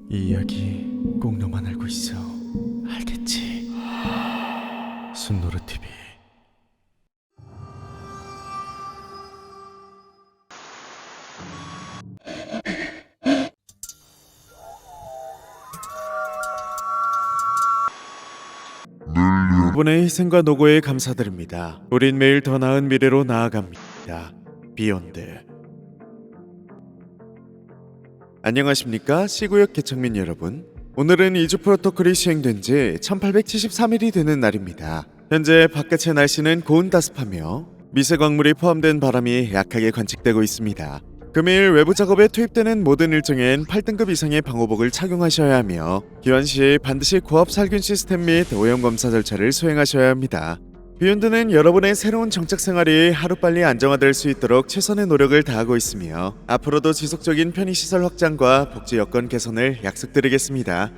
이 이야기 꼭 너만 알고 있어. 알겠지? 순노르 TV. 여러분의 희생과 노고에 감사드립니다. 우린 매일 더 나은 미래로 나아갑니다. 비욘드. 안녕하십니까? C구역 개척민 여러분. 오늘은 이주 프로토콜이 시행된 지 1873일이 되는 날입니다. 현재 바깥의 날씨는 고온 따습하며 미세 광물이 포함된 바람이 약하게 관측되고 있습니다. 금일 외부 작업에 투입되는 모든 일정엔 8등급 이상의 방호복을 착용하셔야 하며 기환 시 반드시 고압 살균 시스템 및 오염 검사 절차를 수행하셔야 합니다. 비욘드는 여러분의 새로운 정착 생활이 하루빨리 안정화될 수 있도록 최선의 노력을 다하고 있으며 앞으로도 지속적인 편의시설 확장과 복지 여건 개선을 약속드리겠습니다.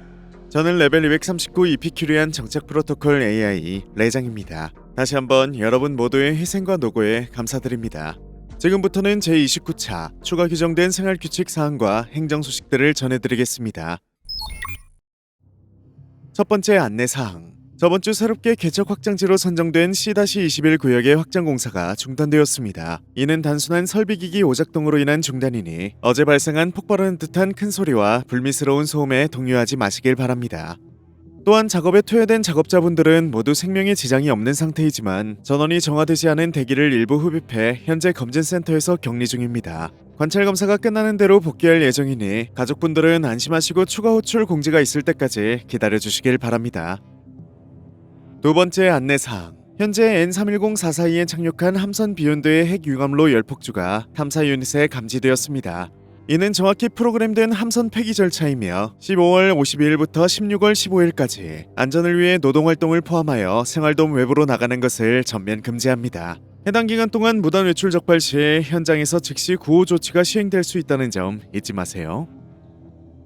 저는 레벨 239 EPQ리한 정착 프로토콜 AI 레장입니다. 다시 한번 여러분 모두의 희생과 노고에 감사드립니다. 지금부터는 제29차 추가 규정된 생활규칙 사항과 행정 소식들을 전해드리겠습니다. 첫 번째 안내사항. 저번 주 새롭게 개척 확장지로 선정된 C-21 구역의 확장 공사가 중단되었습니다. 이는 단순한 설비기기 오작동으로 인한 중단이니 어제 발생한 폭발하는 듯한 큰 소리와 불미스러운 소음에 동요하지 마시길 바랍니다. 또한 작업에 투여된 작업자분들은 모두 생명에 지장이 없는 상태이지만 전원이 정화되지 않은 대기를 일부 흡입해 현재 검진센터에서 격리 중입니다. 관찰 검사가 끝나는 대로 복귀할 예정이니 가족분들은 안심하시고 추가 호출 공지가 있을 때까지 기다려주시길 바랍니다. 두 번째 안내사항. 현재 N310-442에 착륙한 함선 비욘드의 핵 융합로 열폭주가 탐사 유닛에 감지되었습니다. 이는 정확히 프로그램된 함선 폐기 절차이며 15월 52일부터 16월 15일까지 안전을 위해 노동활동을 포함하여 생활돔 외부로 나가는 것을 전면 금지합니다. 해당 기간 동안 무단 외출 적발 시 현장에서 즉시 구호 조치가 시행될 수 있다는 점 잊지 마세요.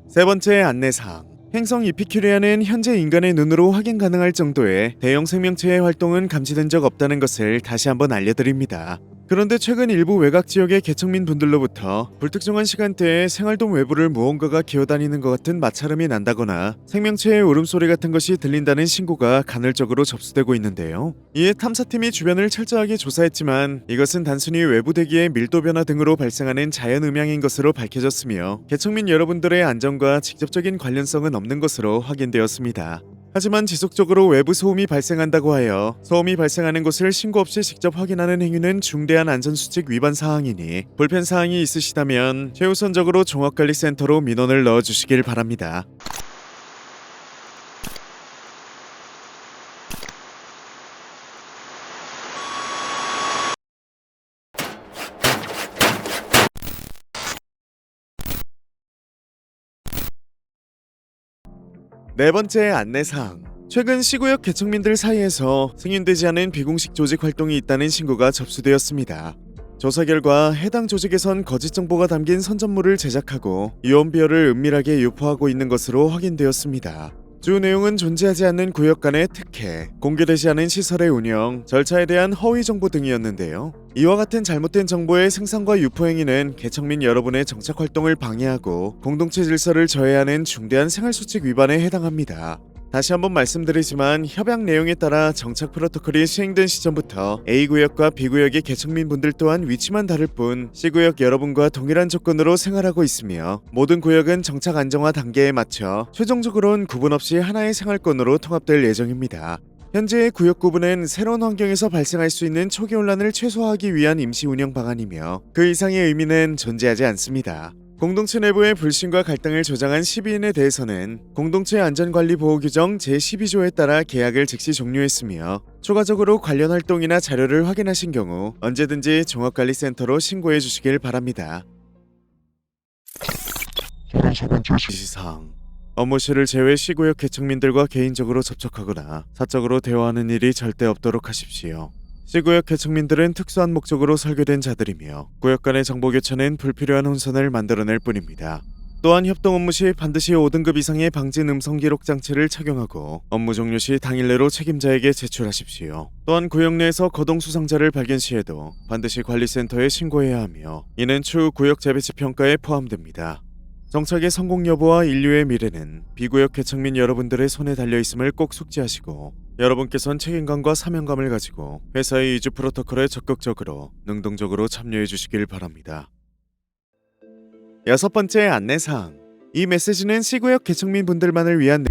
세 번째 안내사항. 행성 이피큐리아는 현재 인간의 눈으로 확인 가능할 정도의 대형 생명체의 활동은 감지된 적 없다는 것을 다시 한번 알려드립니다. 그런데 최근 일부 외곽 지역의 개척민 분들로부터 불특정한 시간대에 생활돔 외부를 무언가가 기어다니는 것 같은 마찰음이 난다거나 생명체의 울음소리 같은 것이 들린다는 신고가 간헐적으로 접수되고 있는데요. 이에 탐사팀이 주변을 철저하게 조사했지만 이것은 단순히 외부 대기의 밀도 변화 등으로 발생하는 자연 음향인 것으로 밝혀졌으며 개척민 여러분들의 안전과 직접적인 관련성은 없는 것으로 확인되었습니다. 하지만 지속적으로 외부 소음이 발생한다고 하여 소음이 발생하는 곳을 신고 없이 직접 확인하는 행위는 중대한 안전수칙 위반 사항이니 불편 사항이 있으시다면 최우선적으로 종합관리센터로 민원을 넣어주시길 바랍니다. 네 번째 안내사항. 최근 C구역 개척민들 사이에서 승인되지 않은 비공식 조직 활동이 있다는 신고가 접수되었습니다. 조사 결과 해당 조직에선 거짓 정보가 담긴 선전물을 제작하고 유언비어를 은밀하게 유포하고 있는 것으로 확인되었습니다. 주 내용은 존재하지 않는 구역 간의 특혜, 공개되지 않은 시설의 운영, 절차에 대한 허위 정보 등이었는데요. 이와 같은 잘못된 정보의 생산과 유포 행위는 개척민 여러분의 정착 활동을 방해하고 공동체 질서를 저해하는 중대한 생활수칙 위반에 해당합니다. 다시 한번 말씀드리지만 협약 내용에 따라 정착 프로토콜이 시행된 시점부터 A구역과 B구역의 개척민 분들 또한 위치만 다를 뿐 C구역 여러분과 동일한 조건으로 생활하고 있으며 모든 구역은 정착 안정화 단계에 맞춰 최종적으로는 구분 없이 하나의 생활권으로 통합될 예정입니다. 현재의 구역 구분은 새로운 환경에서 발생할 수 있는 초기 혼란을 최소화하기 위한 임시 운영 방안이며 그 이상의 의미는 존재하지 않습니다. 공동체 내부의 불신과 갈등을 조장한 12인에 대해서는 공동체 안전관리보호규정 제12조에 따라 계약을 즉시 종료했으며 추가적으로 관련 활동이나 자료를 확인하신 경우 언제든지 종합관리센터로 신고해 주시길 바랍니다. 지시사항. 업무실을 제외 C구역 개척민들과 개인적으로 접촉하거나 사적으로 대화하는 일이 절대 없도록 하십시오. C구역 개척민들은 특수한 목적으로 설계된 자들이며 구역 간의 정보 교차는 불필요한 혼선을 만들어낼 뿐입니다. 또한 협동 업무 시 반드시 5등급 이상의 방진 음성 기록 장치를 착용하고 업무 종료 시 당일 내로 책임자에게 제출하십시오. 또한 구역 내에서 거동 수상자를 발견 시에도 반드시 관리센터에 신고해야 하며 이는 추후 구역 재배치 평가에 포함됩니다. 정착의 성공 여부와 인류의 미래는 비구역 개척민 여러분들의 손에 달려있음을 꼭 숙지하시고 여러분께선 책임감과 사명감을 가지고 회사의 이주 프로토콜에 적극적으로 능동적으로 참여해 주시길 바랍니다. 6번째 안내사항. 이 메시지는 C구역 개척민 분들만을 위한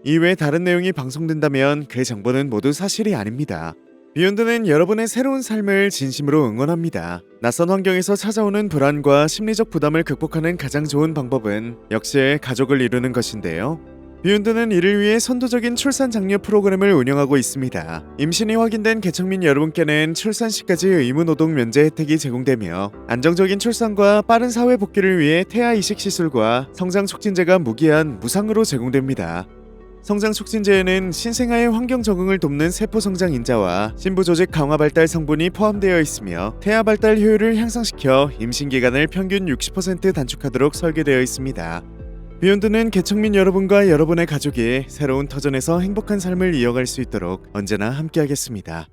이외에 다른 내용이 방송된다면 그 정보는 모두 사실이 아닙니다. 비욘드는 여러분의 새로운 삶을 진심으로 응원합니다. 낯선 환경에서 찾아오는 불안과 심리적 부담을 극복하는 가장 좋은 방법은 역시 가족을 이루는 것인데요. 비욘드는 이를 위해 선도적인 출산 장려 프로그램을 운영하고 있습니다. 임신이 확인된 개척민 여러분께는 출산 시까지 의무 노동 면제 혜택이 제공되며 안정적인 출산과 빠른 사회 복귀를 위해 태아 이식 시술과 성장 촉진제가 무기한 무상으로 제공됩니다. 성장 촉진제에는 신생아의 환경 적응을 돕는 세포 성장 인자와 신부 조직 강화 발달 성분이 포함되어 있으며 태아 발달 효율을 향상시켜 임신 기간을 평균 60% 단축하도록 설계되어 있습니다. 비욘드는 개척민 여러분과 여러분의 가족이 새로운 터전에서 행복한 삶을 이어갈 수 있도록 언제나 함께하겠습니다.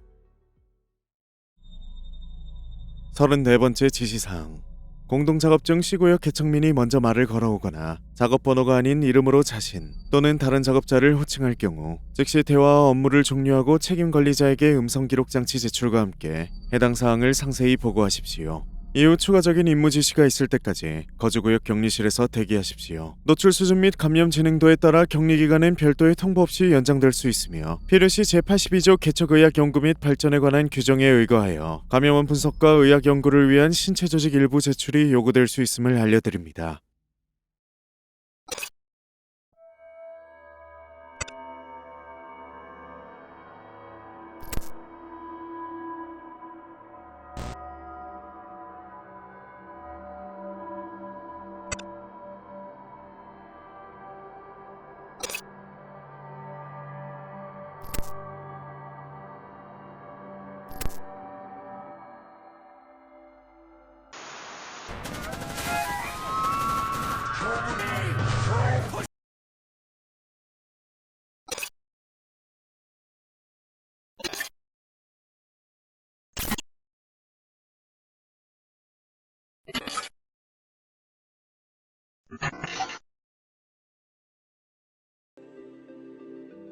34번째 지시사항. 공동작업 중 C구역 개척민이 먼저 말을 걸어오거나 작업 번호가 아닌 이름으로 자신 또는 다른 작업자를 호칭할 경우 즉시 대화와 업무를 종료하고 책임 관리자에게 음성 기록 장치 제출과 함께 해당 사항을 상세히 보고하십시오. 이후 추가적인 임무 지시가 있을 때까지 거주구역 격리실에서 대기하십시오. 노출 수준 및 감염 진행도에 따라 격리기간은 별도의 통보 없이 연장될 수 있으며 필요시 제82조 개척의학 연구 및 발전에 관한 규정에 의거하여 감염원 분석과 의학 연구를 위한 신체 조직 일부 제출이 요구될 수 있음을 알려드립니다.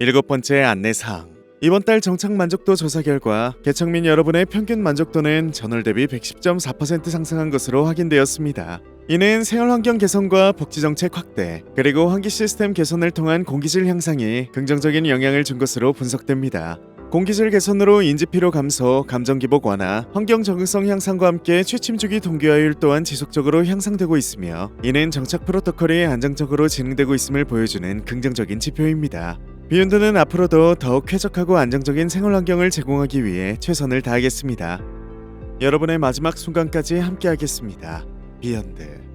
일곱 번째 안내사항. 이번 달 정착 만족도 조사 결과 개척민 여러분의 평균 만족도는 전월 대비 110.4% 상승한 것으로 확인되었습니다. 이는 생활환경 개선과 복지정책 확대, 그리고 환기 시스템 개선을 통한 공기질 향상이 긍정적인 영향을 준 것으로 분석됩니다. 공기질 개선으로 인지피로 감소, 감정기복 완화, 환경 적응성 향상과 함께 취침주기 동기화율 또한 지속적으로 향상되고 있으며 이는 정착 프로토콜이 안정적으로 진행되고 있음을 보여주는 긍정적인 지표입니다. 비욘드는 앞으로도 더욱 쾌적하고 안정적인 생활환경을 제공하기 위해 최선을 다하겠습니다. 여러분의 마지막 순간까지 함께하겠습니다. 비욘드.